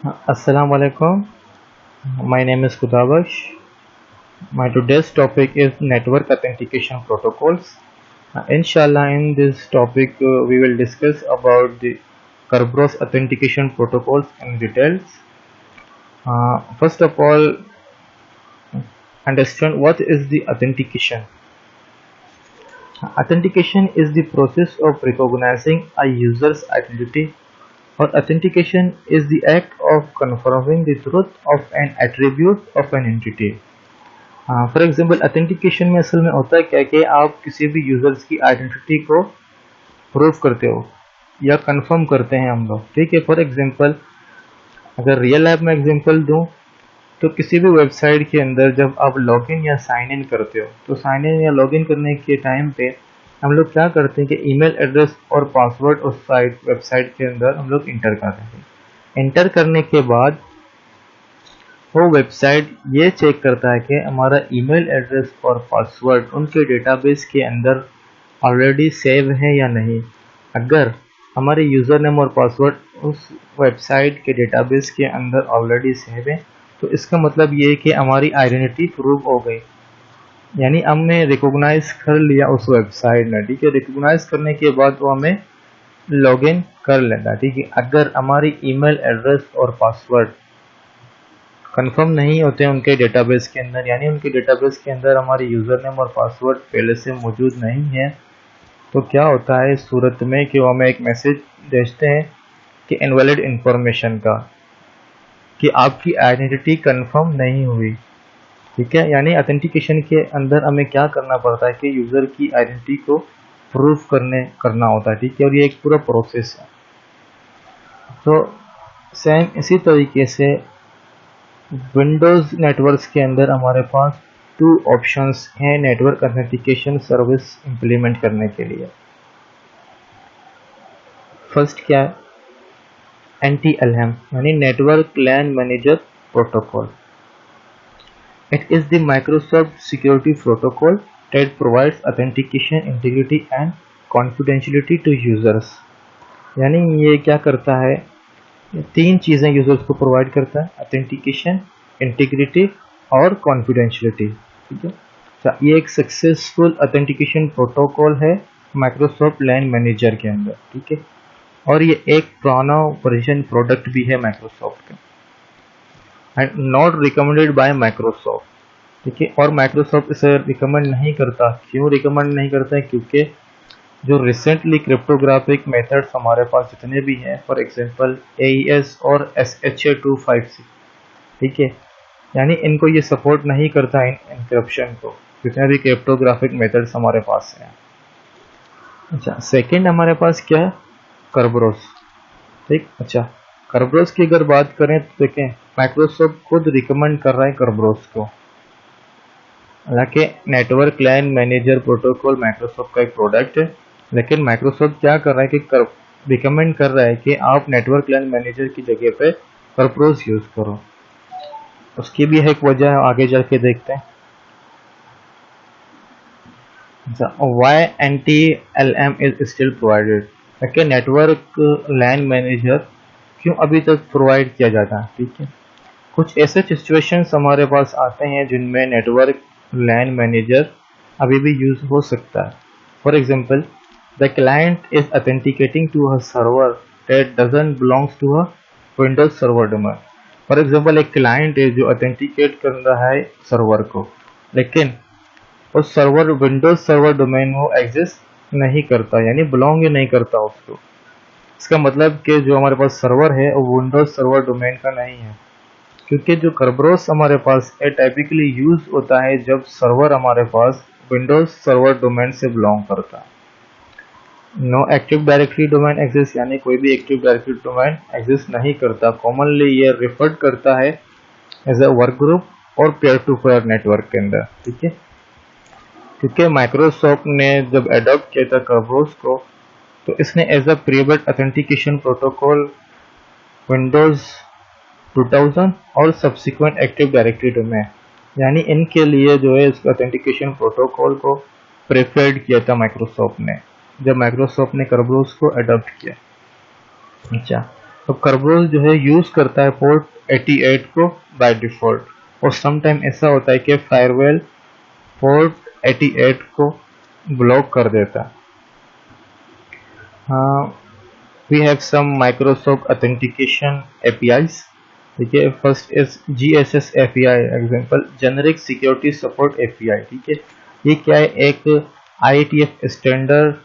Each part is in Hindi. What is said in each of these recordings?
Assalamu alaikum. My name is Kudabash. My today's topic is network authentication protocols. Inshallah, in this topic, we will discuss about the Kerberos authentication protocols in details. First of all, understand what is the authentication. Authentication is the process of recognizing a user's identity, or authentication is the act of confirming the truth of an attribute of an entity. For example authentication में असल में होता है क्या कि आप किसी भी यूजर्स की आइडेंटिटी को प्रूफ करते हो या कंफर्म करते हैं हम लोग, ठीक है। फॉर एग्जांपल अगर रियल लाइफ में एग्जांपल दूं तो किसी भी वेबसाइट के अंदर जब आप लॉगिन या साइन इन करते हो तो साइन इन या लॉगिन करने के टाइम पे हम लोग क्या करते हैं कि ईमेल एड्रेस और पासवर्ड उस साइट वेबसाइट के अंदर हम लोग इंटर कर देते हैं। इंटर करने के बाद वो वेबसाइट ये चेक करता है कि हमारा ईमेल एड्रेस और पासवर्ड उनके डेटाबेस के अंदर ऑलरेडी सेव है या नहीं। अगर हमारे यूज़र नेम और पासवर्ड उस वेबसाइट के डेटाबेस के अंदर ऑलरेडी सेव है तो इसका मतलब ये है कि हमारी आइडेंटिटी प्रूव हो गई, यानी हमने रिकॉग्नाइज कर लिया उस वेबसाइट ने, ठीक है। रिकॉग्नाइज करने के बाद वो हमें लॉगिन कर लेना, ठीक है। अगर हमारी ईमेल एड्रेस और पासवर्ड कंफर्म नहीं होते हैं उनके डेटाबेस के अंदर, यानी उनके डेटाबेस के अंदर हमारे यूज़र नेम और पासवर्ड पहले से मौजूद नहीं है, तो क्या होता है इस सूरत में कि वो हमें एक मैसेज भेजते हैं कि इनवैलिड इंफॉर्मेशन का, कि आपकी आइडेंटिटी कंफर्म नहीं हुई, ठीक है। यानी ऑथेंटिकेशन के अंदर हमें क्या करना पड़ता है कि यूज़र की आइडेंटिटी को प्रूफ करना होता है, ठीक है। और ये एक पूरा प्रोसेस है। तो सेम इसी तरीके से विंडोज़ नेटवर्क्स के अंदर हमारे पास 2 ऑप्शंस हैं नेटवर्क ऑथेंटिकेशन सर्विस इंप्लीमेंट करने के लिए। फर्स्ट क्या है, NTLM यानी network LAN manager protocol. It is the Microsoft security protocol that provides authentication integrity and confidentiality to users. यानी ये क्या करता है, 3 चीज़ें यूजर्स को प्रोवाइड करता है, ऑथेंटिकेशन, इंटीग्रिटी और कॉन्फिडेंशियलिटी, ठीक है। तो ये एक सक्सेसफुल ऑथेंटिकेशन प्रोटोकॉल है माइक्रोसॉफ्ट लैन मैनेजर के अंदर, ठीक है। और ये एक पुराना वर्जन प्रोडक्ट भी है माइक्रोसॉफ्ट का and not recommended by Microsoft, ठीक है। और माइक्रोसॉफ्ट इसे रिकमेंड नहीं करता। क्यों रिकमेंड नहीं करता है, क्योंकि जो रिसेंटली क्रिप्टोग्राफिक मेथड्स हमारे पास जितने भी हैं, फॉर एग्जांपल AES और SHA-256, ठीक है, यानी इनको ये सपोर्ट नहीं करता इंक्रिप्शन को, जितने भी क्रिप्टोग्राफिक मेथड्स हमारे पास हैं। अच्छा, सेकंड हमारे पास क्या है, कर्बरोस, ठीक। अच्छा, कर्बरोस की अगर बात करें तो देखें माइक्रोसॉफ्ट खुद रिकमेंड कर रहा है कर्बरोस को। हालांकि network LAN manager protocol Microsoft का एक प्रोडक्ट है, लेकिन माइक्रोसॉफ्ट क्या कर रहा है कि रिकमेंड कर रहा है कि आप नेटवर्क लैन मैनेजर की जगह पे कर्बरोस यूज करो। उसकी भी एक वजह है, आगे चल के देखते हैं। Why NTLM is still provided, कि नेटवर्क लैन मैनेजर क्यों अभी तक प्रोवाइड किया जाता है, ठीक है। कुछ ऐसे सिचुएशंस हमारे पास आते हैं जिनमें नेटवर्क लैन मैनेजर अभी भी यूज हो सकता है। For example, the client is authenticating to a server that doesn't belongs to a Windows server domain. For example, एक क्लाइंट है जो ऑथेंटिकेट कर रहा है सर्वर को, लेकिन उस सर्वर विंडोज सर्वर डोमेन वो एग्जिस्ट नहीं करता, यानी बिलोंग ही नहीं करता उसको। इसका मतलब कि जो हमारे पास सर्वर है वो विंडोज सर्वर डोमेन का नहीं है, क्योंकि जो कर्बरोस हमारे पास है टाइपिकली यूज होता है जब सर्वर हमारे पास विंडोज सर्वर डोमेन से बिलोंग करता है। No active directory domain exist, यानी कोई भी एक्टिव डायरेक्टरी डोमेन एग्जिस्ट नहीं करता। कॉमनली ये रिफर्ड करता है एज अ वर्क ग्रुप और पेयर टू पेयर नेटवर्क के अंदर, ठीक है। क्योंकि माइक्रोसॉफ्ट ने जब एडॉप्ट किया था कर्बरोस को तो इसने as a preferred authentication protocol Windows 2000 और सब्सिक्वेंट एक्टिव डायरेक्टरी डोमेन, यानी इनके लिए जो है इस ऑथेंटिकेशन प्रोटोकॉल को प्रेफर्ड किया था माइक्रोसॉफ्ट ने, जब माइक्रोसॉफ्ट ने कर्बरोस को अडॉप्ट किया। अच्छा, तो Kerberos जो है यूज करता है पोर्ट 88 को बाय डिफॉल्ट, और समटाइम ऐसा होता है कि फायरवॉल पोर्ट 88 को ब्लॉक कर देता है। We have some Microsoft authentication APIs। ठीक है, first is GSS API, example generic security support API। ठीक है, ये क्या है, एक IETF स्टैंडर्ड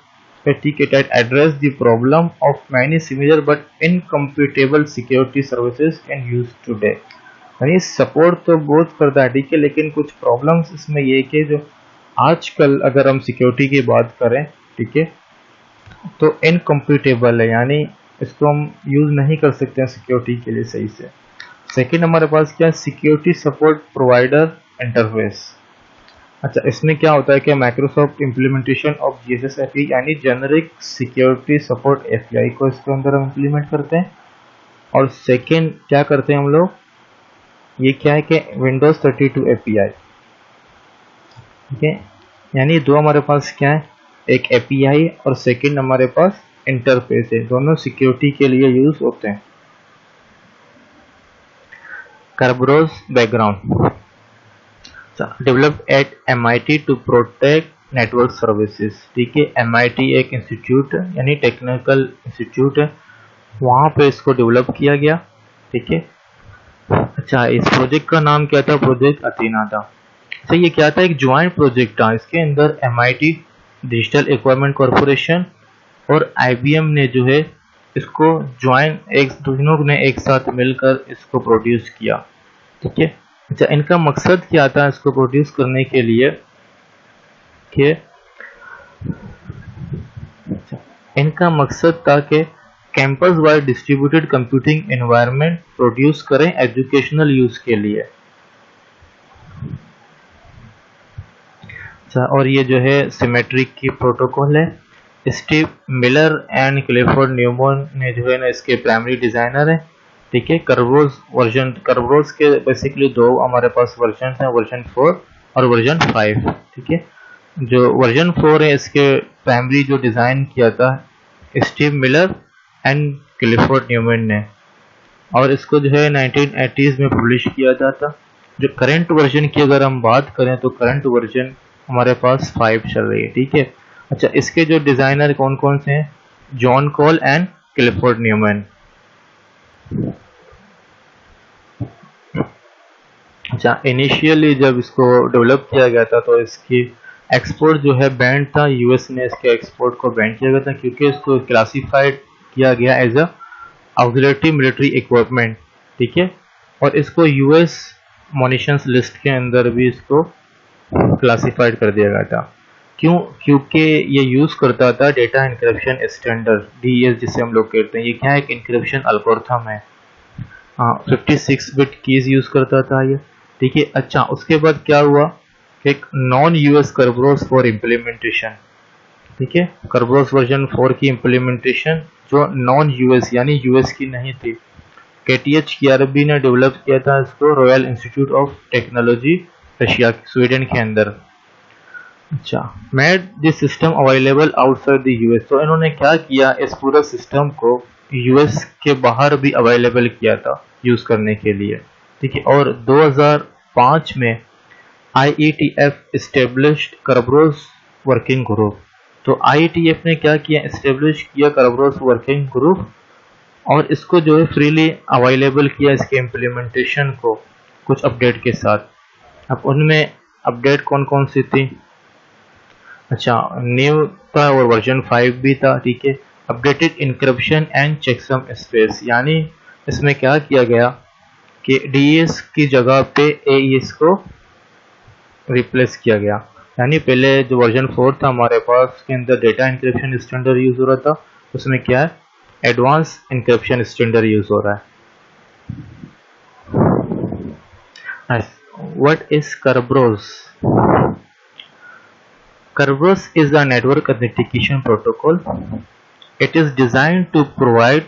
ठीक है, that address the problem of many similar but incompatible security services in use today। यानी सपोर्ट तो बहुत करता है, ठीक है, लेकिन कुछ प्रॉब्लम्स इसमें ये कि जो आजकल अगर हम सिक्योरिटी की बात करें, ठीक है, तो इनकम्पिटेबल है, यानी इसको हम यूज नहीं कर सकते हैं सिक्योरिटी के लिए सही से। सेकंड हमारे पास क्या है, सिक्योरिटी सपोर्ट प्रोवाइडर इंटरफेस। अच्छा, इसमें क्या होता है कि Microsoft implementation of GSS API यानी जेनेरिक सिक्योरिटी सपोर्ट API को इसके अंदर हम इम्प्लीमेंट करते हैं। और सेकंड क्या करते हैं हम लोग, ये क्या है कि विंडोज 32 API। ठीक है, यानी दो हमारे पास क्या है, एक API और सेकंड हमारे पास इंटरफेस है, दोनों सिक्योरिटी के लिए यूज होते हैं। Kerberos background developed at MIT to protect network services. ठीक है, MIT एक इंस्टीट्यूट है, यानी टेक्निकल इंस्टीट्यूट है, वहाँ पे इसको डेवलप किया गया। ठीक है, अच्छा, इस प्रोजेक्ट का नाम क्या था, प्रोजेक्ट अथीना था। अच्छा, ये क्या था, एक ज्वाइंट प्रोजेक्ट था, इसके अंदर MIT, डिजिटल इक्विपमेंट कॉरपोरेशन और IBM ने जो है इसको ज्वाइंट एक दोनों ने एक साथ मिलकर इसको प्रोड्यूस किया। ठीक है, अच्छा, इनका मकसद क्या था इसको प्रोड्यूस करने के लिए कि इनका मकसद था कि campus wide distributed computing environment produce करें एजुकेशनल यूज के लिए। अच्छा, और ये जो है सिमेट्रिक की प्रोटोकॉल है। Steve Miller and Clifford Neuman ने जो है ना इसके प्राइमरी डिजाइनर है। ठीक है, Kerberos के बेसिकली दो हमारे पास वर्जन हैं, वर्जन 4 और वर्जन 5। ठीक है, जो वर्जन 4 है इसके प्राइमरी जो डिज़ाइन किया था Steve Miller and Clifford Neuman ने, और इसको जो है 1980s में पब्लिश किया था। जो करंट वर्जन की अगर हम बात करें तो करंट वर्जन हमारे पास 5 चल रही है। ठीक है, अच्छा, इसके जो डिज़ाइनर कौन कौन से हैं, John Kohl and Clifford Neuman. अच्छा, इनिशियली जब इसको डेवलप किया गया था तो इसकी एक्सपोर्ट जो है बैंड था, US ने इसके एक्सपोर्ट को बैंड किया गया था क्योंकि इसको क्लासिफाइड किया गया as a auxiliary military equipment. ठीक है, और इसको US मोनिशंस लिस्ट के अंदर भी इसको क्लासिफाइड कर दिया गया था। क्यों, क्योंकि ये यूज करता था डेटा इंक्रिप्शन स्टैंडर्ड DES जिसे हम लोग कहते हैं। ये क्या है, एक इंक्रिप्शन एल्गोरिथम है। 56 बिट कीज यूज करता था ये। ठीक है, अच्छा, उसके बाद क्या हुआ कि एक non US Kerberos for implementation. ठीक है, Kerberos वर्जन 4 की इम्प्लीमेंटेशन जो नॉन US यानी US की नहीं थी, KTH KRB ने डेवलप किया था इसको royal institute of technology Russia Sweden के अंदर। अच्छा, made this system available outside the US। तो इन्होंने क्या किया, इस पूरा सिस्टम को US के बाहर भी अवेलेबल किया था यूज करने के लिए। ठीक है, और 2005 में IETF established Kerberos working group. तो IETF ने क्या किया, एस्टेब्लिश किया Kerberos वर्किंग ग्रुप और इसको जो है फ्रीली अवेलेबल किया, इसके इम्प्लीमेंटेशन को कुछ अपडेट के साथ। अब उनमें अपडेट कौन कौन सी थी, अच्छा, न्यू था और वर्जन 5 भी था। ठीक है, updated encryption and checksum space, यानी इसमें क्या किया गया कि DES की जगह पे AES को रिप्लेस किया गया। यानी पहले जो वर्जन 4 था हमारे पास उसके अंदर डेटा इंक्रिप्शन स्टैंडर्ड यूज हो रहा था, उसमें क्या है, एडवांस इंक्रिप्शन स्टैंडर्ड यूज हो रहा है। What is Kerberos? Kerberos is a network authentication protocol. It is designed to provide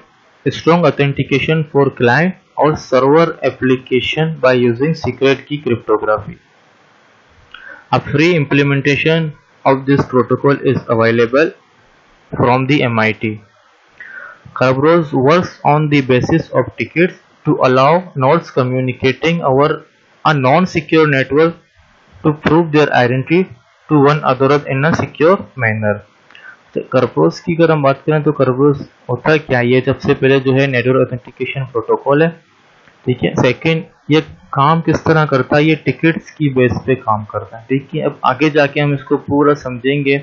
strong authentication for client or server application by using secret key cryptography. A free implementation of this protocol is available from the MIT. Kerberos works on the basis of tickets to allow nodes communicating over a non-secure network to prove their identity to one another in a secure manner. तो Kerberos की अगर हम बात करें तो Kerberos होता क्या है, ये सबसे पहले जो है नेटवर्क ऑथेंटिकेशन प्रोटोकॉल है, ठीक है। सेकंड, ये काम किस तरह करता है, ये टिकट्स की बेस पे काम करता है, ठीक है। अब आगे जाके हम इसको पूरा समझेंगे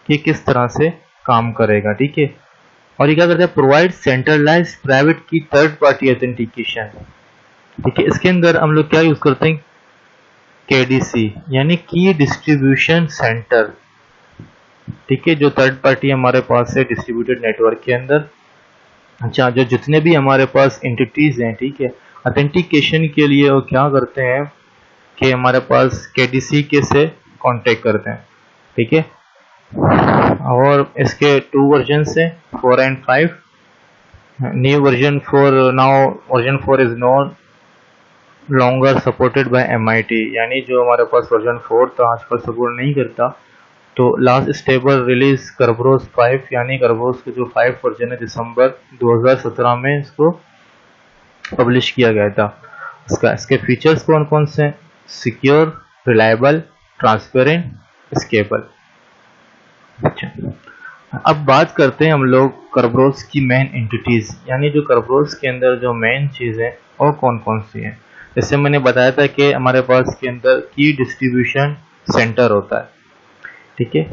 कि किस तरह से काम करेगा, ठीक है। और ये क्या करता है, प्रोवाइड सेंट्रलाइज्ड प्राइवेट की थर्ड पार्टी ऑथेंटिकेशन, ठीक है। इसके अंदर हम लोग क्या यूज करते हैं, केडीसी यानी की डिस्ट्रीब्यूशन सेंटर, ठीक है, जो थर्ड पार्टी हमारे पास है डिस्ट्रीब्यूटेड नेटवर्क के अंदर। अच्छा, जो जितने भी हमारे पास एंटिटीज हैं, ठीक है, ऑथेंटिकेशन के लिए वो क्या करते हैं कि हमारे पास केडीसी के से कांटेक्ट करते हैं, ठीक है। और इसके 2 वर्जन है, 4 and 5। New version 4 now, version 4 is not longer supported by MIT, यानी जो हमारे पास वर्जन 4 था आजकल सपोर्ट नहीं करता। तो लास्ट स्टेबल रिलीज Kerberos 5, यानी Kerberos के जो 5 वर्जन है दिसंबर 2017 में इसको पब्लिश किया गया था। इसके फीचर्स कौन कौन से, सिक्योर, रिलायबल, ट्रांसपेरेंट, स्केलेबल। अच्छा, अब बात करते हैं हम लोग Kerberos की मेन एंटिटीज, यानी जो Kerberos के अंदर जो मेन चीज़ें और कौन कौन सी हैं। जैसे मैंने बताया था कि हमारे पास के अंदर की डिस्ट्रीब्यूशन सेंटर होता है, ठीक है।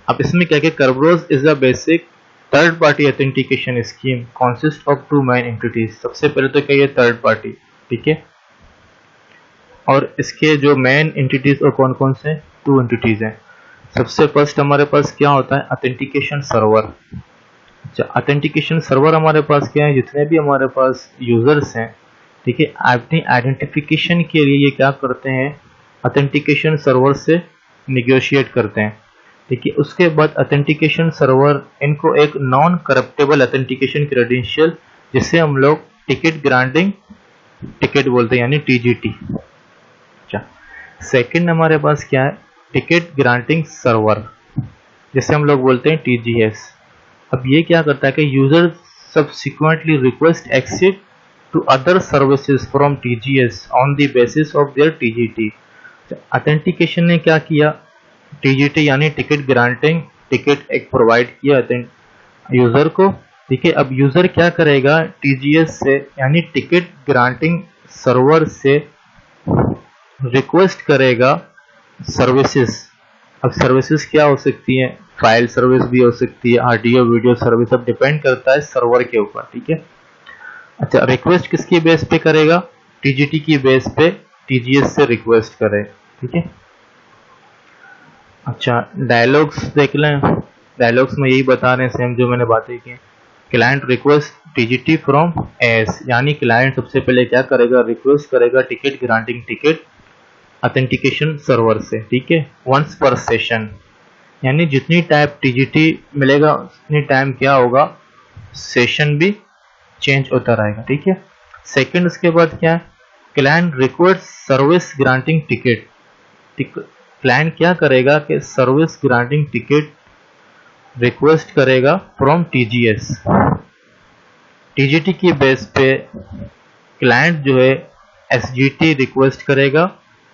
अब इसमें क्या क्या, Kerberos is a basic third party authentication scheme consist of 2 main entities. सबसे पहले तो क्या, ये थर्ड पार्टी, ठीक है। और इसके जो मेन एंटिटीज और कौन कौन से, 2 एंटिटीज हैं। सबसे फर्स्ट हमारे पास क्या होता है, ऑथेंटिकेशन सर्वर। अच्छा, ऑथेंटिकेशन सर्वर हमारे पास क्या है, जितने भी हमारे पास यूजर्स हैं, ठीक है, अपनी आइडेंटिफिकेशन के लिए ये क्या करते हैं, ऑथेंटिकेशन सर्वर से निगोशिएट करते हैं, ठीक है। उसके बाद ऑथेंटिकेशन सर्वर इनको एक नॉन करप्टेबल ऑथेंटिकेशन क्रेडेंशियल, जिसे हम लोग टिकट ग्रांटिंग टिकट बोलते हैं, यानी TGT। अच्छा, सेकंड हमारे पास क्या है, टिकट ग्रांटिंग सर्वर, जिसे हम लोग बोलते हैं TGS। अब ये क्या करता है कि user subsequently request access to other services from TGS on the basis of their TGT। Authentication ने क्या किया, TGT यानी टिकट ग्रांटिंग टिकट एक प्रोवाइड किया यूजर को, ठीक है। अब यूजर क्या करेगा, TGS से यानी टिकट ग्रांटिंग सर्वर से रिक्वेस्ट करेगा सर्विसेज। अब सर्विसेज क्या हो सकती हैं, फाइल सर्विस भी हो सकती है, ऑडियो वीडियो सर्विस, अब डिपेंड करता है सर्वर के ऊपर, ठीक है। अच्छा, रिक्वेस्ट किसकी बेस पे करेगा, TGT की बेस पे TGS से रिक्वेस्ट करे, ठीक है। अच्छा, डायलॉग्स देख लें। डायलॉग्स में यही बता रहे हैं सेम जो मैंने बातें की। Client request TGT from S, यानी क्लाइंट सबसे पहले क्या करेगा, रिक्वेस्ट करेगा ticket granting ticket authentication server से, ठीक है, वंस पर सेशन, यानी जितनी टाइप TGT मिलेगा उतनी टाइम क्या होगा, सेशन भी चेंज होता रहेगा, ठीक है। सेकंड, उसके बाद क्या है, client request service granting ticket. Client क्या करेगा कि सर्विस ग्रांटिंग टिकट रिक्वेस्ट करेगा फ्रॉम TGS। TGT की बेस पे क्लाइंट जो है SGT रिक्वेस्ट करेगा,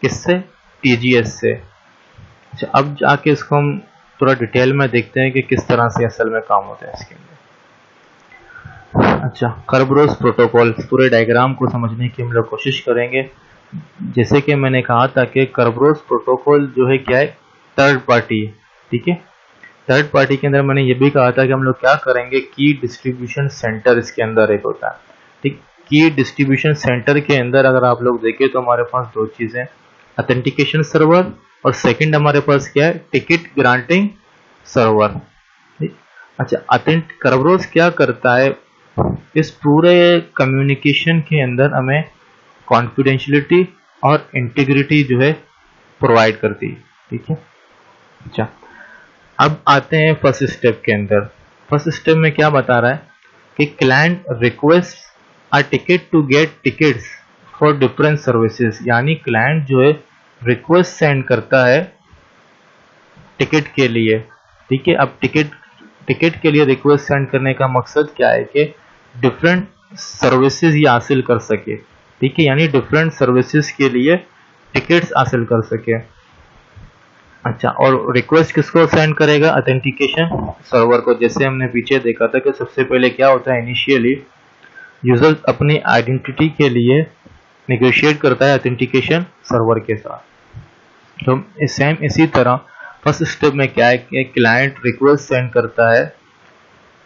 किससे, TGS से। अच्छा, अब जाके इसको हम थोड़ा डिटेल में देखते हैं कि किस तरह से असल में काम होता है इसके अंदर। अच्छा, Kerberos प्रोटोकॉल, पूरे डायग्राम को समझने की हम लोग कोशिश करेंगे। जैसे कि मैंने कहा था कि Kerberos प्रोटोकॉल जो है क्या है, थर्ड पार्टी, ठीक है। थर्ड पार्टी के अंदर मैंने ये भी कहा था कि हम लोग क्या करेंगे, की डिस्ट्रीब्यूशन सेंटर इसके अंदर एक होता है, ठीक। की डिस्ट्रीब्यूशन सेंटर के अंदर अगर आप लोग देखें तो हमारे पास 2 चीजें, ऑथेंटिकेशन सर्वर और सेकंड हमारे पास क्या है, टिकट ग्रांटिंग सर्वर, ठीक। अच्छा, Kerberos क्या करता है, इस पूरे कम्युनिकेशन के अंदर हमें कॉन्फिडेंशियलिटी और इंटीग्रिटी जो है प्रोवाइड करती है, ठीक है। अच्छा, अब आते हैं फर्स्ट स्टेप के अंदर। फर्स्ट स्टेप में क्या बता रहा है कि client request a ticket to get tickets for different services, यानी क्लाइंट जो है रिक्वेस्ट सेंड करता है टिकट के लिए, ठीक है। अब टिकट के लिए रिक्वेस्ट सेंड करने का मकसद क्या है कि डिफरेंट सर्विसेज ये हासिल कर सके, ठीक है, यानी डिफरेंट सर्विसेज के लिए टिकट्स हासिल कर सके। अच्छा, और रिक्वेस्ट किसको सेंड करेगा? ऑथेंटिकेशन सर्वर को। जैसे हमने पीछे देखा था कि सबसे पहले क्या होता है, इनिशियली यूजर अपनी आइडेंटिटी के लिए नेगोशिएट करता है ऑथेंटिकेशन सर्वर के साथ। तो सेम इसी तरह फर्स्ट स्टेप में क्या है कि क्लाइंट रिक्वेस्ट सेंड करता है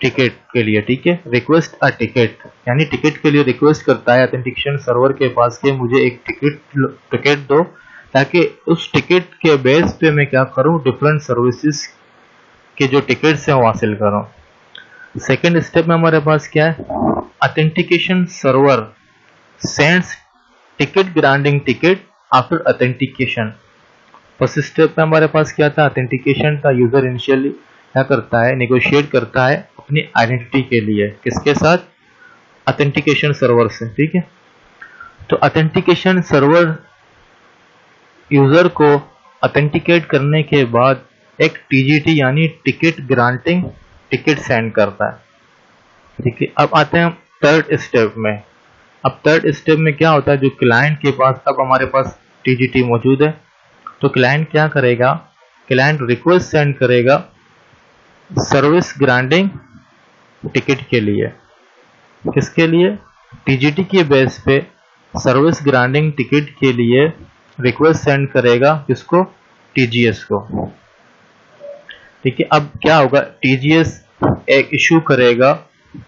टिकट के लिए, ठीक है, रिक्वेस्ट अ टिकट, यानी टिकट के लिए रिक्वेस्ट करता है ऑथेंटिकेशन सर्वर के पास कि मुझे एक टिकट दो, ताकि उस टिकट के बेस पे मैं क्या करूं, डिफरेंट सर्विसेज के जो टिकट्स हैं वो हासिल करूं। सेकेंड स्टेप में हमारे पास क्या है, authentication server sends ticket granting ticket after authentication. First step में हमारे पास क्या था, ऑथेंटिकेशन था। यूजर इनिशियली क्या करता है, नेगोशिएट करता है अपनी आइडेंटिटी के लिए, किसके साथ, ऑथेंटिकेशन सर्वर से, ठीक है। तो ऑथेंटिकेशन सर्वर यूजर को ऑथेंटिकेट करने के बाद एक टीजीटी यानी टिकट ग्रांटिंग टिकट सेंड करता है, ठीक है। अब आते हैं थर्ड स्टेप में। अब थर्ड स्टेप में क्या होता है, जो क्लाइंट के पास, अब हमारे पास टीजीटी मौजूद है, तो क्लाइंट क्या करेगा, क्लाइंट रिक्वेस्ट सेंड करेगा सर्विस ग्रांटिंग टिकट के लिए, किसके लिए, टीजीटी के बेस पे सर्विस ग्रांटिंग टिकट के लिए रिक्वेस्ट सेंड करेगा, किसको, टीजीएस को, ठीक है। अब क्या होगा, टीजीएस एक इशू करेगा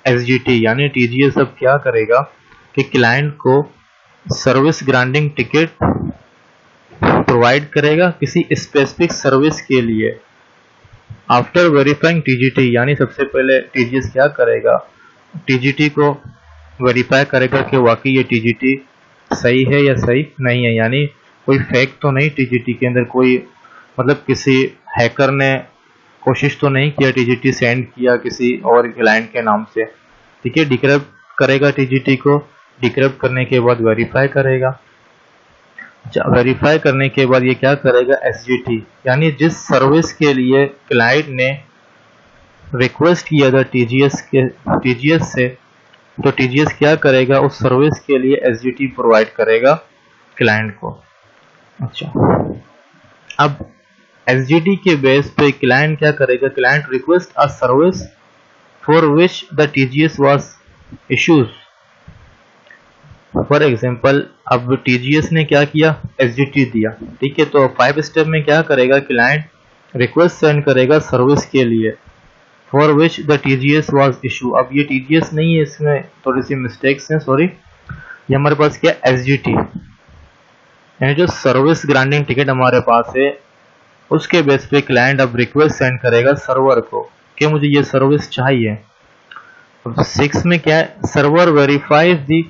एसजीटी, यानी टीजीएस अब क्या करेगा कि क्लाइंट को सर्विस ग्रांटिंग टिकट प्रोवाइड करेगा किसी स्पेसिफिक सर्विस के लिए। आफ्टर वेरीफाइंग टीजीटी, यानी सबसे पहले टीजीएस क्या करेगा, टीजीटी को वेरीफाई करेगा कि वाकई ये टीजीटी सही है या सही नहीं है, यानी कोई फेक तो नहीं टीजीटी के अंदर, कोई मतलब किसी हैकर ने कोशिश तो नहीं किया टीजीटी सेंड किया किसी और क्लाइंट के नाम से, ठीक है। डिक्रिप्ट करेगा टीजीटी को, डिक्रिप्ट करने के बाद वेरीफाई करेगा। वेरीफाई करने के बाद ये क्या करेगा, एसजीटी, यानी जिस सर्विस के लिए क्लाइंट ने रिक्वेस्ट किया था टीजीएस से, तो टीजीएस क्या करेगा, उस सर्विस के लिए एसजीटी प्रोवाइड करेगा क्लाइंट को। अच्छा, अब एसजीटी के बेस पे क्लाइंट क्या करेगा, client request a service for which the TGS was issues. For example, अब टीजीएस ने क्या किया, एसजीटी दिया, ठीक है। तो 5 स्टेप में क्या करेगा, क्लाइंट रिक्वेस्ट सेंड करेगा सर्विस के लिए for which the TGS was issue. अब ये टीजीएस नहीं है, इसमें थोड़ी सी मिस्टेक्स हैं, सॉरी। ये हमारे पास क्या, एसजीटी, यानी जो सर्विस ग्रांटिंग टिकट हमारे पास है, उसके बेस पे क्लाइंट अब रिक्वेस्ट सेंड करेगा सर्वर को कि मुझे ये सर्विस चाहिए। अब 6 में क्या है, server verifies the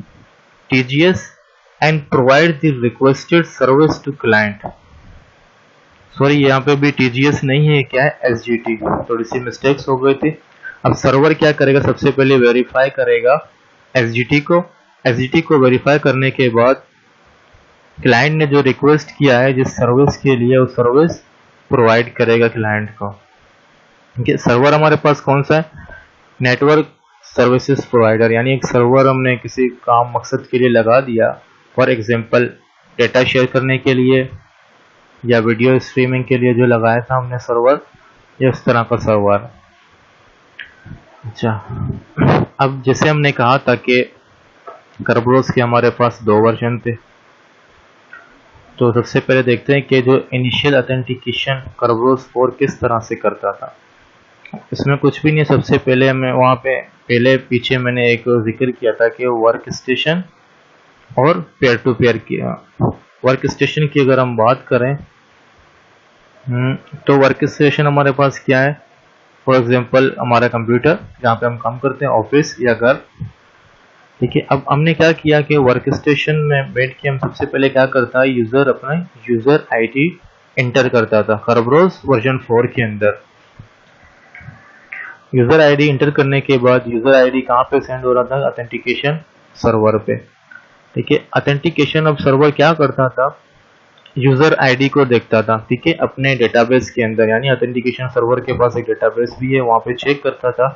TGS and provide the requested service to client। Sorry, यहाँ पे भी TGS नहीं है, क्या है, SGT, थोड़ी सी मिस्टेक्स हो गई थी। अब सर्वर क्या करेगा, सबसे पहले वेरीफाई करेगा SGT को वेरीफाई करने के बाद क्लाइंट ने जो रिक्वेस्ट किया है जिस सर्विस के लिए, उस सर्विस प्रोवाइड करेगा क्लाइंट को। सर्वर हमारे पास कौन सा है, नेटवर्क सर्विसेज प्रोवाइडर, यानी एक सर्वर हमने किसी काम मकसद के लिए लगा दिया, फॉर एग्जांपल डेटा शेयर करने के लिए या वीडियो स्ट्रीमिंग के लिए जो लगाया था हमने सर्वर, या उस तरह का सर्वर। अच्छा, अब जैसे हमने कहा था कि कर्बरोस के हमारे पास 2 वर्जन थे, तो सबसे पहले देखते हैं कि जो इनिशियल ऑथेंटिकेशन कर्बरोस 4 किस तरह से करता था। इसमें कुछ भी नहीं, सबसे पहले हमें वहाँ पे पीछे मैंने एक जिक्र किया था कि वर्क स्टेशन और पेयर टू पेयर किया। वर्क स्टेशन की अगर हम बात करें तो वर्क स्टेशन हमारे पास क्या है, फॉर एग्जांपल हमारा कंप्यूटर जहाँ पे हम काम करते हैं, ऑफिस या घर, ठीक है। अब हमने क्या किया कि वर्क स्टेशन में बैठ के हम सबसे पहले क्या करता है, यूजर अपना यूजर आईडी एंटर करता था कर्बरोस वर्जन 4 के अंदर। यूजर आईडी इंटर करने के बाद यूजर आईडी कहाँ पे सेंड हो रहा था, ऑथेंटिकेशन सर्वर पे, ठीक है। ऑथेंटिकेशन अब सर्वर क्या करता था, यूजर आईडी को देखता था, ठीक है, अपने डेटाबेस के अंदर, यानी ऑथेंटिकेशन सर्वर के पास एक डेटाबेस भी है, वहाँ पे चेक करता था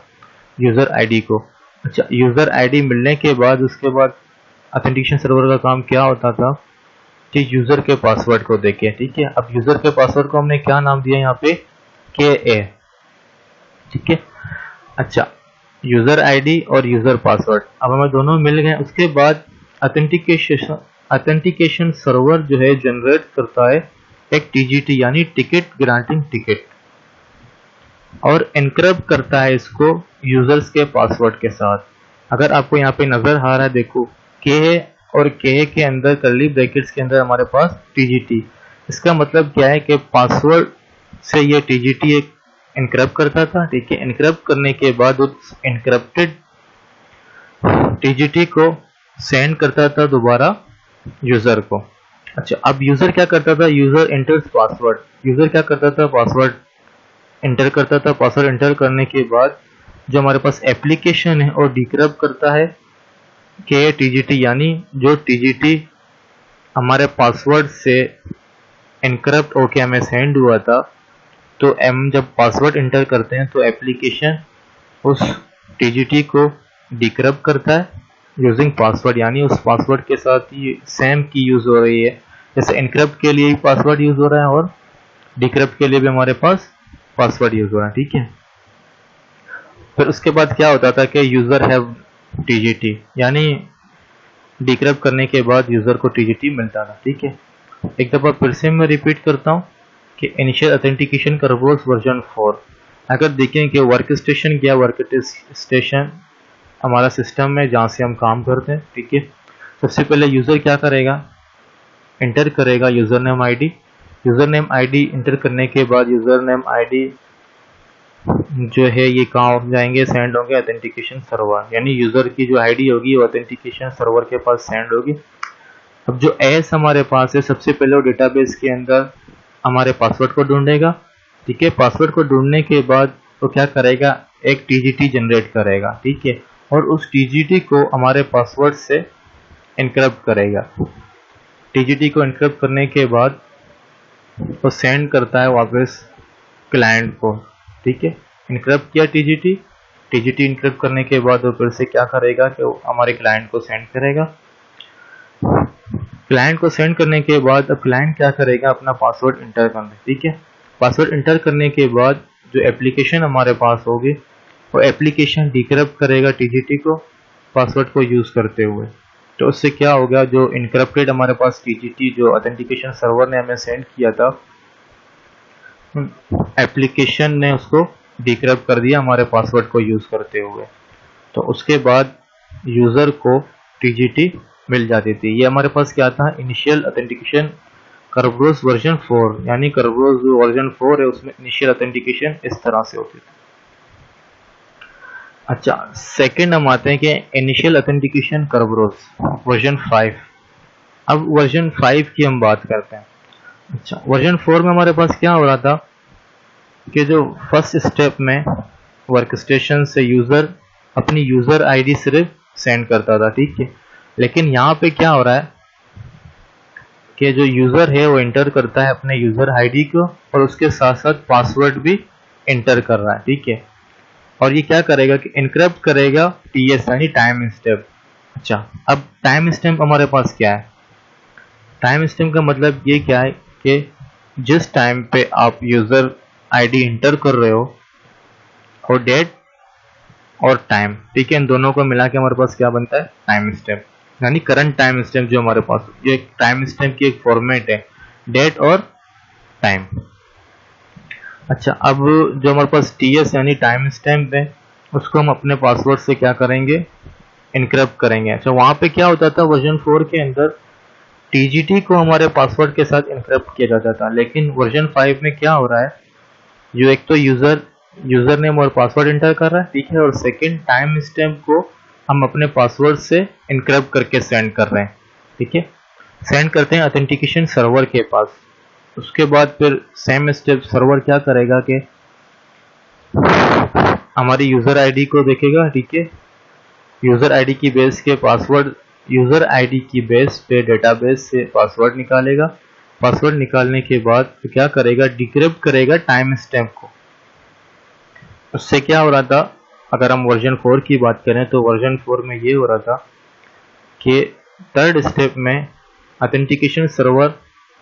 यूजर आईडी को। अच्छा, यूजर आईडी मिलने के बाद उसके बाद ऑथेंटिकेशन सर्वर का काम क्या होता था कि यूजर के पासवर्ड को देखे। ठीक है, अब यूजर के पासवर्ड को हमने क्या नाम दिया यहाँ पे, के ए। ठीक है, अच्छा, यूजर आईडी और यूजर पासवर्ड अब हमें दोनों मिल गए। उसके बाद ऑथेंटिकेशन सर्वर जो है जनरेट करता है एक टीजीटी यानी टिकट ग्रांटिंग टिकट, और एनक्रप्ट करता है इसको यूजर्स के पासवर्ड के साथ। अगर आपको यहाँ पे नजर आ रहा है, देखो के और के अंदर कर्ली ब्रैकेट्स के अंदर हमारे पास टीजीटी। इसका मतलब क्या है कि पासवर्ड से ये टीजीटी एक एनक्रप्ट करता था। ठीक है, एनक्रप्ट करने के बाद उस एनक्रप्टेड टीजीटी को सेंड करता था दोबारा यूजर को। अच्छा, अब यूजर क्या करता था, यूजर एंटर्स पासवर्ड। यूजर क्या करता था, पासवर्ड एंटर करता था। पासवर्ड एंटर करने के बाद जो हमारे पास एप्लीकेशन है और डिक्रप्ट करता है के टीजीटी, यानी जो टीजीटी हमारे पासवर्ड से एनक्रप्ट होके हमें सेंड हुआ था। तो हम जब पासवर्ड एंटर करते हैं तो एप्लीकेशन उस टीजीटी को डिक्रप्ट करता है यूजिंग पासवर्ड, यानी उस पासवर्ड के साथ ही सेम की यूज हो रही है। जैसे एनक्रप्ट के लिए ही पासवर्ड यूज हो रहा है और डिक्रप्ट के लिए भी हमारे पास पासवर्ड यूज हो रहा है। ठीक है, फिर उसके बाद क्या होता था कि यूजर हैव टीजीटी, यानी डिक्रप्ट करने के बाद यूजर को टीजीटी मिलता था। ठीक है, एक दफा फिर से मैं रिपीट करता हूँ कि इनिशियल ऑथेंटिकेशन कर्वोस वर्जन 4। अगर देखें कि वर्क स्टेशन क्या, वर्क स्टेशन हमारा सिस्टम है जहाँ से हम काम करते हैं। ठीक है, सबसे पहले यूजर क्या करेगा, एंटर करेगा user name ID. User name ID enter करने के बाद यूजर नेम आईडी जो है ये कहाँ जाएंगे, सेंड होंगे ऑथेंटिकेशन सर्वर, यानी यूजर की जो आईडी होगी वो ऑथेंटिकेशन सर्वर के पास सेंड होगी। अब जो एस हमारे पास है, सबसे पहले वो डेटाबेस के अंदर हमारे पासवर्ड को ढूंढेगा। ठीक है, पासवर्ड को ढूंढने के बाद वो क्या करेगा, एक टीजीटी जनरेट करेगा। ठीक है, और उस टीजीटी को हमारे पासवर्ड से एनक्रप्ट करेगा। टीजीटी को एनक्रप्ट करने के बाद वो सेंड करता है वापस क्लाइंट को। ठीक है, एनक्रप्ट किया टीजीटी, टीजीटी एनक्रप्ट करने के बाद वो फिर से क्या करेगा कि वो हमारे क्लाइंट को सेंड करेगा। क्लाइंट को सेंड करने के बाद अब क्लाइंट क्या करेगा, अपना पासवर्ड इंटर करना। ठीक है, पासवर्ड इंटर करने के बाद जो एप्लीकेशन हमारे पास होगी वो एप्लीकेशन डिक्रप्ट करेगा टीजीटी को पासवर्ड को यूज करते हुए। तो उससे क्या होगा, जो इनक्रप्टेड हमारे पास टीजीटी जो ऑथेंटिकेशन सर्वर ने हमें सेंड किया था, एप्लीकेशन ने उसको डिक्रप्ट कर दिया हमारे पासवर्ड को यूज करते हुए। तो उसके बाद यूजर को टीजीटी मिल जाती थी। ये हमारे पास क्या था, इनिशियल ऑथेंटिकेशन कर्वरोस वर्जन 4, यानी कर्वरोस जो वर्जन 4 है उसमें इनिशियल ऑथेंटिकेशन इस तरह से होती थी। अच्छा, सेकंड हम आते हैं कि इनिशियल ऑथेंटिकेशन कर्वरोस वर्जन 5। अब वर्जन 5 की हम बात करते हैं। अच्छा, वर्जन 4 में हमारे पास क्या हो रहा था कि जो फर्स्ट स्टेप में वर्क स्टेशन से यूजर अपनी यूजर आईडी सिर्फ सेंड करता था। ठीक है, लेकिन यहाँ पे क्या हो रहा है कि जो यूजर है वो एंटर करता है अपने यूजर आईडी को और उसके साथ साथ पासवर्ड भी एंटर कर रहा है। ठीक है, और ये क्या करेगा कि एनक्रप्ट करेगा टीएस यानी टाइम स्टैम्प। अच्छा, अब टाइम स्टैम्प हमारे पास क्या है, टाइम स्टैम्प का मतलब ये क्या है कि जिस टाइम पे आप यूजर आईडी एंटर कर रहे हो और डेट और टाइम, ठीक है, इन दोनों को मिला के हमारे पास क्या बनता है, टाइम स्टैम्प, यानी करंट टाइम स्टैम्प जो हमारे पास, ये टाइम स्टैम्प की एक फॉर्मेट है, डेट और टाइम। अच्छा, अब जो हमारे पास टीएस यानी टाइम स्टैम्प है उसको हम अपने पासवर्ड से क्या करेंगे, इनक्रप्ट करेंगे। अच्छा, वहां पे क्या होता था वर्जन 4 के अंदर टीजीटी को हमारे पासवर्ड के साथ इनक्रप्ट किया जाता था, लेकिन वर्जन 5 में क्या हो रहा है, जो एक तो यूजर नेम और पासवर्ड एंटर कर रहा है, ठीक है, और सेकंड टाइम स्टैम्प को हम अपने पासवर्ड से इनक्रप्ट करके सेंड कर रहे हैं। ठीक है, सेंड करते हैं ऑथेंटिकेशन सर्वर के पास। उसके बाद फिर सेम स्टेप सर्वर क्या करेगा कि हमारी यूजर आईडी को देखेगा। ठीक है, यूजर आईडी की बेस के पासवर्ड, यूजर आईडी की बेस पे डेटाबेस से पासवर्ड निकालेगा। पासवर्ड निकालने के बाद तो क्या करेगा, डिक्रिप्ट करेगा टाइम स्टैम्प को। उससे क्या हो रहा था, अगर हम वर्जन 4 की बात करें तो वर्जन 4 में ये हो रहा था कि थर्ड स्टेप में ऑथेंटिकेशन सर्वर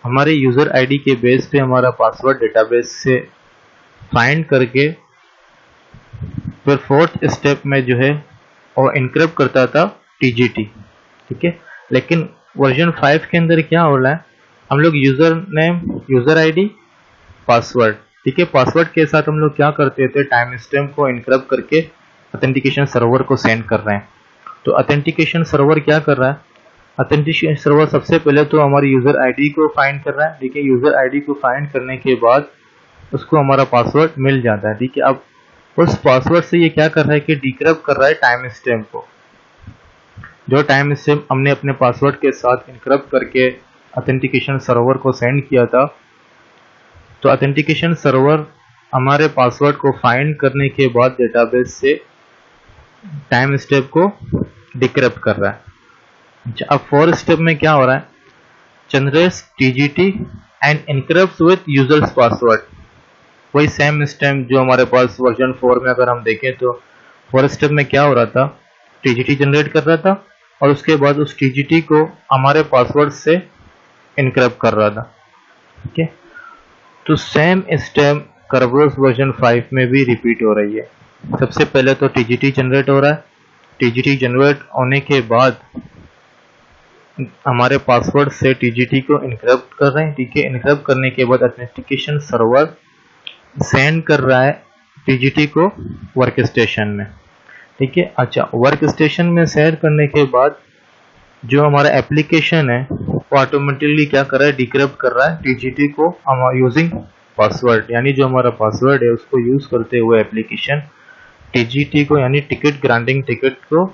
हमारे यूज़र आईडी के बेस पे हमारा पासवर्ड डेटाबेस से फाइंड करके फिर फोर्थ स्टेप में जो है वो इनक्रिप्ट करता था टीजीटी, ठीक है। लेकिन वर्जन 5 के अंदर क्या हो रहा है, हम लोग user name, user ID, password, ठीक है, पासवर्ड के साथ हम लोग क्या करते थे, टाइम स्टैम्प को इनक्रिप्ट करके ऑथेंटिकेशन सर्वर को सेंड कर रहे हैं। तो ऑथेंटिकेशन सर्वर क्या कर रहा है, ऑथेंटिकेशन सर्वर सबसे पहले तो हमारी यूज़र आईडी को फाइंड कर रहा है, ठीक है। यूज़र आईडी को फाइंड करने के बाद उसको हमारा पासवर्ड मिल जाता है, ठीक है। अब उस पासवर्ड से ये क्या कर रहा है कि डिक्रिप्ट कर रहा है टाइम स्टैम्प को, जो टाइम स्टैम्प हमने अपने पासवर्ड के साथ इनक्रिप्ट करके ऑथेंटिकेशन सर्वर को सेंड किया था। तो ऑथेंटिकेशन सर्वर हमारे पासवर्ड को फाइंड करने के बाद डेटाबेस से टाइम स्टैम्प को डिक्रिप्ट कर रहा है। अच्छा, अब फोर्थ स्टेप में क्या हो रहा है, generates TGT and encrypts with user's password. वही सेम स्टेप जो हमारे पास वर्जन 4 में अगर हम देखें तो फोर्थ स्टेप में क्या हो रहा था, टीजीटी जनरेट कर रहा था और उसके बाद उस टीजीटी को हमारे पासवर्ड से इनक्रिप्ट कर रहा था, ठीक है। तो सेम स्टेप कर्बरोस वर्जन 5 में भी रिपीट हो रही है। सबसे पहले तो टीजीटी जनरेट हो रहा है, टीजीटी जनरेट होने के बाद हमारे पासवर्ड से टीजीटी को इनक्रिप्ट कर रहे हैं, ठीक है। इनक्रिप्ट करने के बाद ऑथेंटिकेशन सर्वर सेंड कर रहा है टीजीटी को वर्क स्टेशन में, ठीक है। अच्छा, वर्क स्टेशन में शेयर करने के बाद जो हमारा एप्लीकेशन है वो ऑटोमेटिकली क्या कर रहा है, डिक्रिप्ट कर रहा है टीजीटी को यूजिंग पासवर्ड, यानी जो हमारा पासवर्ड है उसको यूज करते हुए एप्लीकेशन टीजीटी को यानी टिकट ग्रांटिंग टिकट को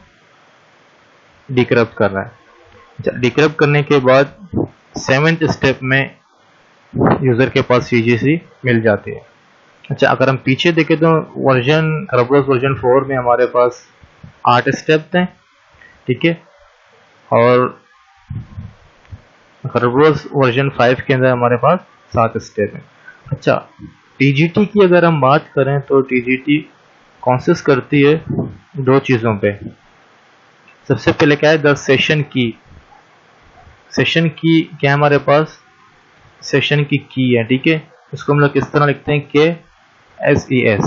डिक्रिप्ट कर रहा है। डिक्रिप्ट करने के बाद सेवेंथ स्टेप में यूजर के पास टीजीसी मिल जाती है। अच्छा, अगर हम पीछे देखें तो कर्बरोस वर्जन 4 में हमारे पास 8 स्टेप थे, ठीक है, और कर्बरोस वर्जन 5 के अंदर हमारे पास 7 स्टेप हैं। अच्छा, टीजीटी की अगर हम बात करें तो टीजीटी कंसिस्ट करती है दो चीज़ों पे। सबसे पहले क्या है, द सेशन की। सेशन की क्या है हमारे पास, सेशन की है, ठीक है। इसको हम लोग किस तरह लिखते हैं, KSES।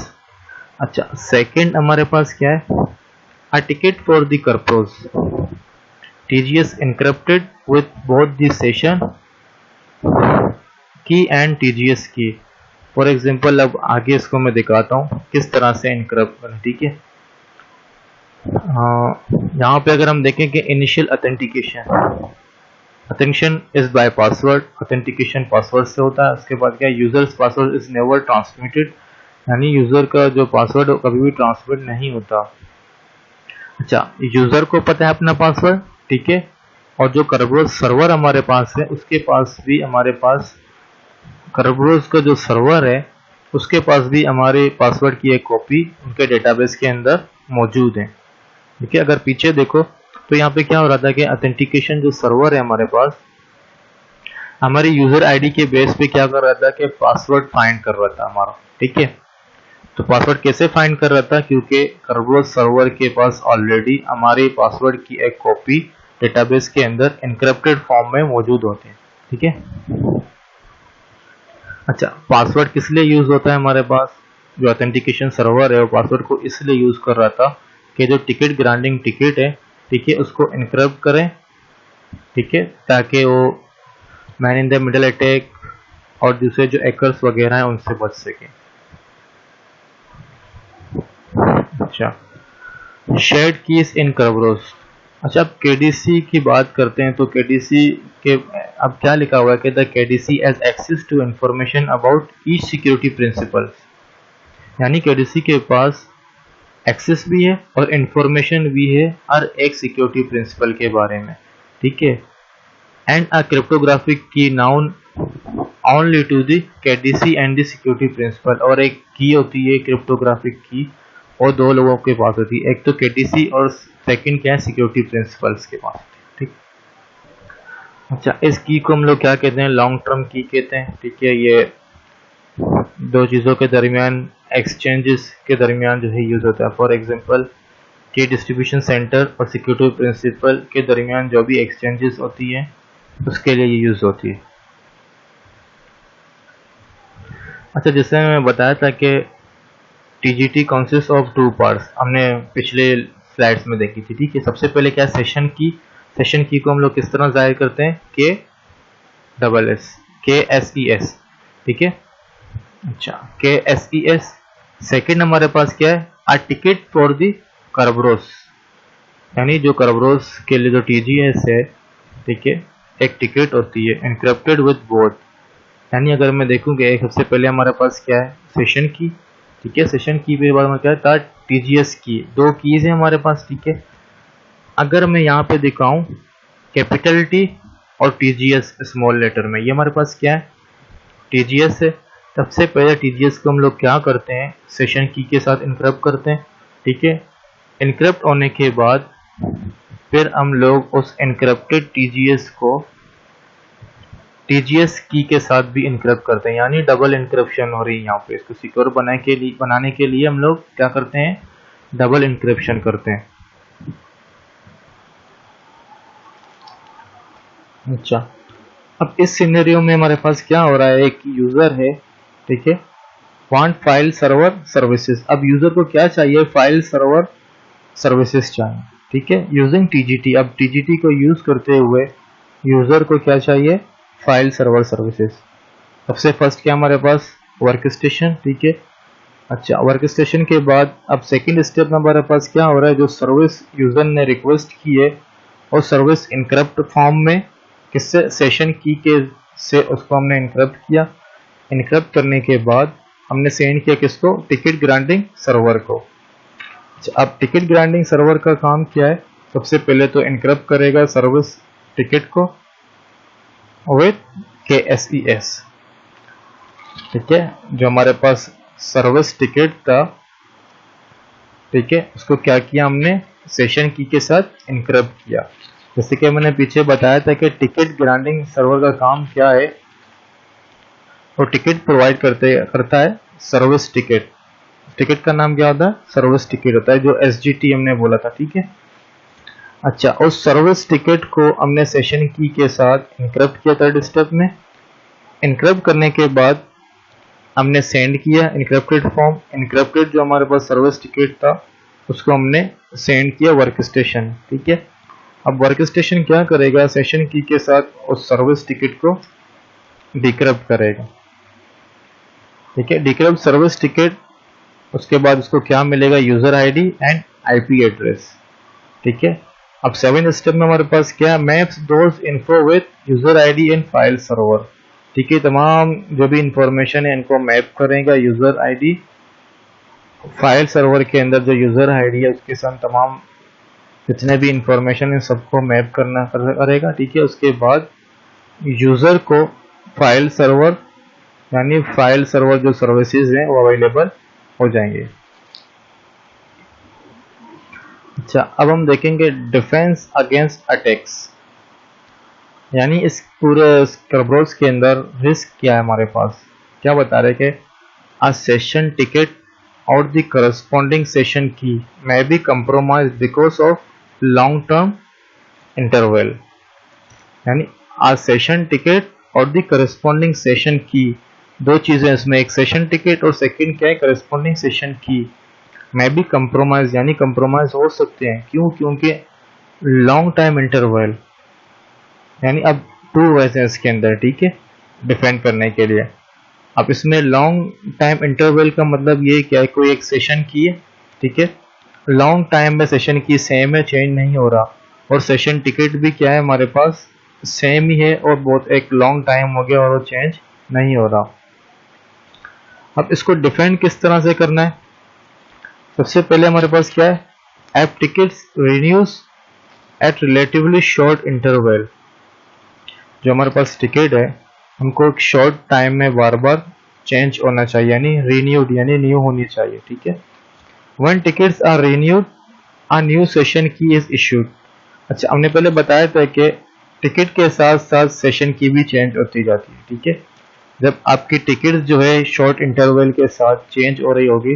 अच्छा, सेकंड हमारे पास क्या है, a ticket for the Kerberos TGS encrypted with both the session key and TGS key। For example अब आगे इसको मैं दिखाता हूँ किस तरह से इनक्रप्ट करें, ठीक है। यहाँ पे अगर हम देखें कि initial authentication is by password, authentication password से होता है। उसके बाद क्या, users password is never transmitted, यानी यूजर का जो पासवर्ड कभी भी ट्रांसमिट नहीं होता। अच्छा, यूजर को पता है अपना पासवर्ड, ठीक है, और जो कर्बरोस सर्वर हमारे पास है उसके पास भी हमारे पास कर्बरोस का जो सर्वर है उसके पास भी हमारे पासवर्ड की एक कॉपी उनके डेटाबेस के अंदर मौजूद है, ठीक है। अगर पीछे देखो तो यहाँ पे क्या हो रहा था कि ऑथेंटिकेशन जो सर्वर है हमारे पास हमारी यूजर आईडी के बेस पे क्या कर रहा था कि पासवर्ड फाइंड कर रहा था हमारा, ठीक है। तो पासवर्ड कैसे फाइंड कर रहा था, क्योंकि कर्बरोस सर्वर के पास ऑलरेडी हमारे पासवर्ड की एक कॉपी डेटाबेस के अंदर एनक्रिप्टेड फॉर्म में मौजूद होते हैं, ठीक है। अच्छा, पासवर्ड किस लिए यूज होता है हमारे पास, जो ऑथेंटिकेशन सर्वर है वो पासवर्ड को इसलिए यूज कर रहा था कि जो टिकट ग्रांटिंग टिकट है, ठीक है, उसको एनक्रिप्ट करें, ठीक है, ताकि वो man in the middle attack और दूसरे जो हैकर्स वगैरह हैं उनसे बच सके। अच्छा, शेयर्ड कीज इन कर्बरोस। अच्छा, अब केडीसी की बात करते हैं तो केडीसी के अब क्या लिखा हुआ है कि the KDC has access to information about each security principals, यानी केडीसी के पास एक्सेस भी है और इंफॉर्मेशन भी है हर एक सिक्योरिटी प्रिंसिपल के बारे में, ठीक है। And a cryptographic key known only to the KDC and the security principal, और एक की होती है क्रिप्टोग्राफिक की और दो लोगों के पास होती है, एक तो केडीसी और सेकंड क्या है, सिक्योरिटी प्रिंसिपल्स के पास, ठीक। अच्छा, इस की को हम लोग क्या कहते हैं, लॉन्ग टर्म की कहते हैं, ठीक है। ये दो चीज़ों के दरमियान एक्सचेंजेस के दरमियान जो है यूज़ होता है। फॉर एग्जांपल के डिस्ट्रीब्यूशन सेंटर और सिक्योरिटी प्रिंसिपल के दरमियान जो भी एक्सचेंजेस होती है उसके लिए ये यूज़ होती है। अच्छा, जैसे मैं बताया था कि TGT consist of two parts, हमने पिछले स्लाइड्स में देखी थी। ठीक है, सबसे पहले क्या सेशन की, सेशन की को हम लोग किस तरह जाहिर करते हैं, के डबल एस, के एस ई एस। ठीक है, अच्छा के एस ई एस। सेकेंड हमारे पास क्या है, आ टिकट फॉर दी करबरोस, यानी जो करबरोस के लिए जो टीजीएस है, ठीक है, एक टिकट होती है एनक्रिप्टेड विद बोथ। यानी अगर मैं देखूँ कि सबसे पहले हमारे पास क्या है, सेशन की। ठीक है, सेशन की के बाद हमारे क्या था, टीजीएस की। दो कीज है हमारे पास। ठीक है, अगर मैं यहाँ पे दिखाऊं कैपिटल टी और टीजीएस स्मॉल लेटर में, ये हमारे पास क्या है, टीजीएस है। सबसे पहले टीजीएस को हम लोग क्या करते हैं, सेशन की के साथ इनक्रप्ट करते हैं। ठीक है, इनक्रप्ट होने के बाद फिर हम लोग उस इनक्रप्टेड टीजीएस को टीजीएस की के साथ भी इनक्रप्ट करते हैं, यानी डबल इनक्रप्शन हो रही है यहाँ पे। इसको सिक्योर बनाने के लिए हम लोग क्या करते हैं, डबल इनक्रप्शन करते हैं। अच्छा, अब इस सिनेरियो में हमारे पास क्या हो रहा है, एक यूजर है, ठीक है, वांट फाइल सर्वर सर्विसेज। अब यूजर को क्या चाहिए, फाइल सर्वर सर्विसेज चाहिए। ठीक है, यूजिंग टीजीटी। अब टीजीटी को यूज करते हुए यूजर को क्या चाहिए, फाइल सर्वर सर्विसेज। सबसे फर्स्ट क्या हमारे पास, वर्क स्टेशन। ठीक है, अच्छा वर्क स्टेशन के बाद अब सेकंड स्टेप में हमारे पास क्या हो रहा है, जो सर्विस यूजर ने रिक्वेस्ट की है और सर्विस इनक्रप्ट फॉर्म में किससे, सेशन की के से उसको हमने इनक्रप्ट किया। इनक्रप्ट करने के बाद हमने सेंड किया किसको, टिकट ग्रांटिंग सर्वर को। अब टिकट ग्रांटिंग सर्वर का काम क्या है, सबसे पहले तो इनक्रप्ट करेगा सर्विस टिकट को विद KSES। ठीक है, जो हमारे पास सर्विस टिकट था, ठीक है, उसको क्या किया हमने, सेशन की के साथ इनक्रप्ट किया। जैसे कि मैंने पीछे बताया था कि टिकट ग्रांटिंग सर्वर का काम क्या है, वो टिकट प्रोवाइड करता है सर्विस टिकट। टिकट का नाम क्या होता है, सर्विस टिकट होता है, जो SGT हमने बोला था। ठीक है, अच्छा उस सर्विस टिकट को हमने सेशन की के साथ इनक्रप्ट किया थर्ड स्टेप में। इनक्रप्ट करने के बाद हमने सेंड किया इनक्रप्टेड फॉर्म। इनक्रप्टेड जो हमारे पास सर्विस टिकट था उसको हमने सेंड किया वर्क स्टेशन। ठीक है, अब वर्क स्टेशन क्या करेगा, सेशन की के साथ उस सर्विस टिकट को डिक्रप्ट करेगा। ठीक है, डिक्रप्ट सर्विस टिकट, उसके बाद उसको क्या मिलेगा, user ID and IP address. ठीक है, अब सेवन स्टेप में हमारे पास क्या, maps those info with user ID and file server. ठीक है, तमाम जो भी इंफॉर्मेशन है इनको मैप करेगा यूजर आईडी, फाइल सर्वर के अंदर जो यूजर आईडी है उसके साथ तमाम जितने भी इंफॉर्मेशन है सबको मैप करेगा। ठीक है, उसके बाद यूजर को फाइल सर्वर, यानी फाइल सर्वर जो सर्विसेज हैं वो अवेलेबल हो जाएंगे। अच्छा, अब हम देखेंगे डिफेंस अगेंस्ट अटैक्स, यानी इस पूरे करबरोस के अंदर रिस्क क्या है हमारे पास। क्या बता रहे कि अ सेशन टिकट और द करस्पॉन्डिंग सेशन की may be compromised because of long term interval, यानी अ सेशन टिकट और द करस्पॉन्डिंग सेशन की, दो चीजें इसमें, एक सेशन टिकट और सेकंड क्या है, करस्पॉन्डिंग सेशन की may be compromised, यानी कंप्रोमाइज हो सकते हैं। क्यों, क्योंकि लॉन्ग टाइम इंटरवल, यानी अब टू वेज है इसके अंदर। ठीक है, डिफेंड करने के लिए। अब इसमें लॉन्ग टाइम इंटरवल का मतलब ये क्या है, कोई एक सेशन की है, ठीक है, लॉन्ग टाइम में सेशन की सेम है, चेंज नहीं हो रहा, और सेशन टिकट भी क्या है हमारे पास, सेम ही है और बहुत एक लॉन्ग टाइम हो गया और वो चेंज नहीं हो रहा। अब इसको डिफेंड किस तरह से करना है, सबसे पहले हमारे पास क्या है, app tickets renews at relatively short interval. जो हमारे पास टिकट है हमको एक शॉर्ट टाइम में बार बार चेंज होना चाहिए, यानी रिन्यूड, यानी न्यू होनी चाहिए। ठीक है, when tickets are renewed a new session key is issued. अच्छा, हमने पहले बताया था कि टिकट के साथ साथ सेशन की भी चेंज होती जाती है। ठीक है, जब आपकी टिकट जो है शॉर्ट इंटरवल के साथ चेंज हो रही होगी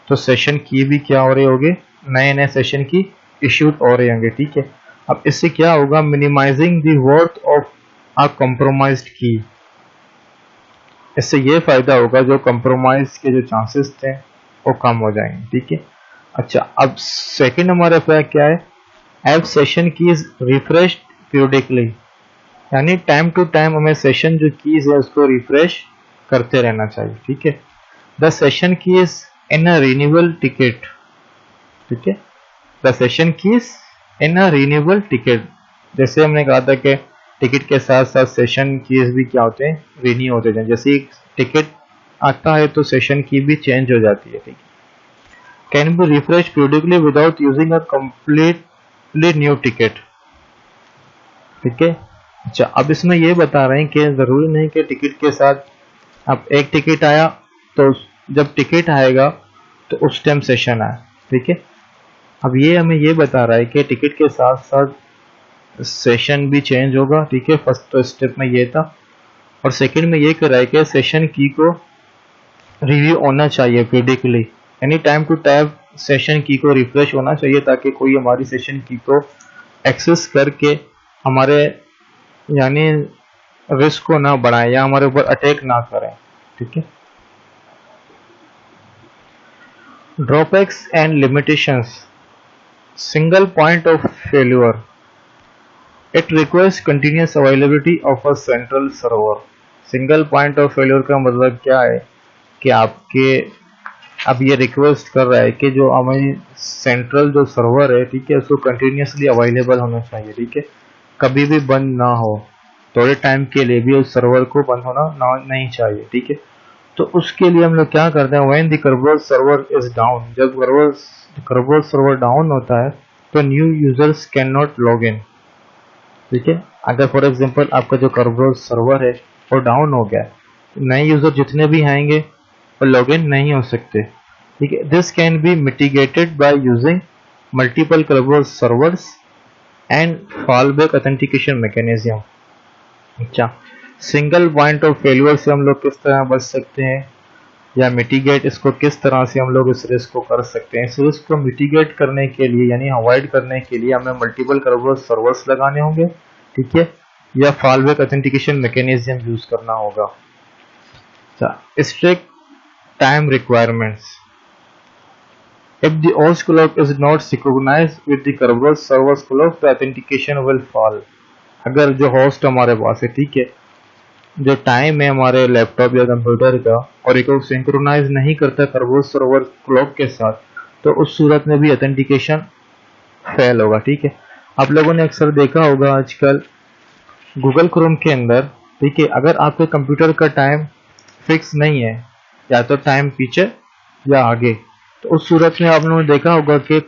तो सेशन की भी क्या हो रही होगी, नए नए सेशन की इश्यूड हो रहे होंगे, ठीक है। अब इससे क्या होगा, minimizing the worth of a compromised key. इससे ये फायदा होगा जो कंप्रोमाइज के जो चांसेस थे वो कम हो जाएंगे, ठीक है। अच्छा, अब सेकंड हमारे पास क्या है, एव सेशन कीज रिफ्रेश पीरियडिकली, यानी टाइम टू टाइम हमें सेशन जो कीज है उसको रिफ्रेश करते रहना चाहिए, ठीक है। The session keys in a renewal ticket, ठीक है। The session keys in a renewal ticket, जैसे हमने कहा था कि टिकट के साथ साथ सेशन कीज भी क्या होते हैं, रिन्यू होते हैं। जैसे एक टिकट आता है तो सेशन की भी चेंज हो जाती है, ठीक है। Can be refresh periodically without using a completely new ticket, ठीक है। अच्छा, अब इसमें ये बता रहे हैं कि जरूरी नहीं कि टिकट के साथ अब एक टिकट आया तो जब टिकट आएगा तो उस टाइम सेशन आए, ठीक है। अब ये हमें ये बता रहा है कि टिकट के साथ साथ सेशन भी चेंज होगा, ठीक है। फर्स्ट तो स्टेप में ये था, और सेकंड में ये कर रहा है कि सेशन की को रिव्यू होना चाहिए पीरियडिकली, यानी टाइम टू टाइम सेशन की को रिफ्रेश होना चाहिए ताकि कोई हमारी सेशन की को एक्सेस करके हमारे यानी रिस्क को ना बढ़ाए या हमारे ऊपर अटैक ना करें, ठीक है। Drawbacks and limitations, single point of failure, it requires continuous availability of a central server. Single point of failure का मतलब क्या है कि आपके अब ये रिक्वेस्ट कर रहा है कि जो हमारी सेंट्रल जो सर्वर है, ठीक है, उसको कंटिन्यूसली अवेलेबल होना चाहिए, ठीक है, कभी भी बंद ना हो, थोड़े टाइम के लिए भी उस सर्वर को बंद होना नहीं चाहिए, ठीक है। तो उसके लिए हम लोग क्या करते हैं, when the Kerberos server is down, जब कर्बल सर्वर डाउन होता है तो new users can not log in, ठीक है। अगर फॉर एग्जांपल आपका जो कर्बल सर्वर है वो डाउन हो गया, नए यूजर जितने भी आएंगे वो लॉग इन नहीं हो सकते, ठीक है। This can be mitigated by using multiple Kerberos servers and fallback authentication mechanism. अच्छा, सिंगल पॉइंट ऑफ फेल्यूर से हम लोग किस तरह बच सकते हैं या मिटिगेट इसको किस तरह से हम लोग इस रिस्क को कर सकते हैं। इस रिस्क को मिटिगेट करने के लिए यानी अवॉइड करने के लिए हमें मल्टीपल कर्बल सर्वर्स लगाने होंगे, ठीक है, या फॉलबैक ऑथेंटिकेशन मैकेनिज्म यूज करना होगा। अच्छा, strict time requirements, if the host clock is not synchronized with the Kerberos server's clock, the authentication will fall। अगर जो होस्ट हमारे पास है, ठीक है, जो टाइम है हमारे लैपटॉप या कंप्यूटर का और एक सिंक्रोनाइज नहीं करता Kerberos सर्वर क्लॉक के साथ, तो उस सूरत में भी ऑथेंटिकेशन फेल होगा, ठीक है। आप लोगों ने अक्सर देखा होगा आजकल गूगल क्रोम के अंदर, ठीक है, अगर आपके कंप्यूटर का टाइम फिक्स नहीं है, या तो टाइम पीछे या आगे, तो उस सूरत में आप लोगों ने देखा होगा कि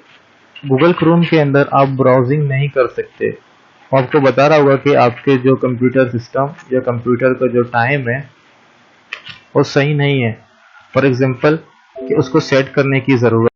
गूगल क्रोम के अंदर आप ब्राउजिंग नहीं कर सकते। आपको बता रहा होगा कि आपके जो कंप्यूटर सिस्टम या कंप्यूटर का जो टाइम है वो सही नहीं है, फॉर एग्जांपल कि उसको सेट करने की ज़रूरत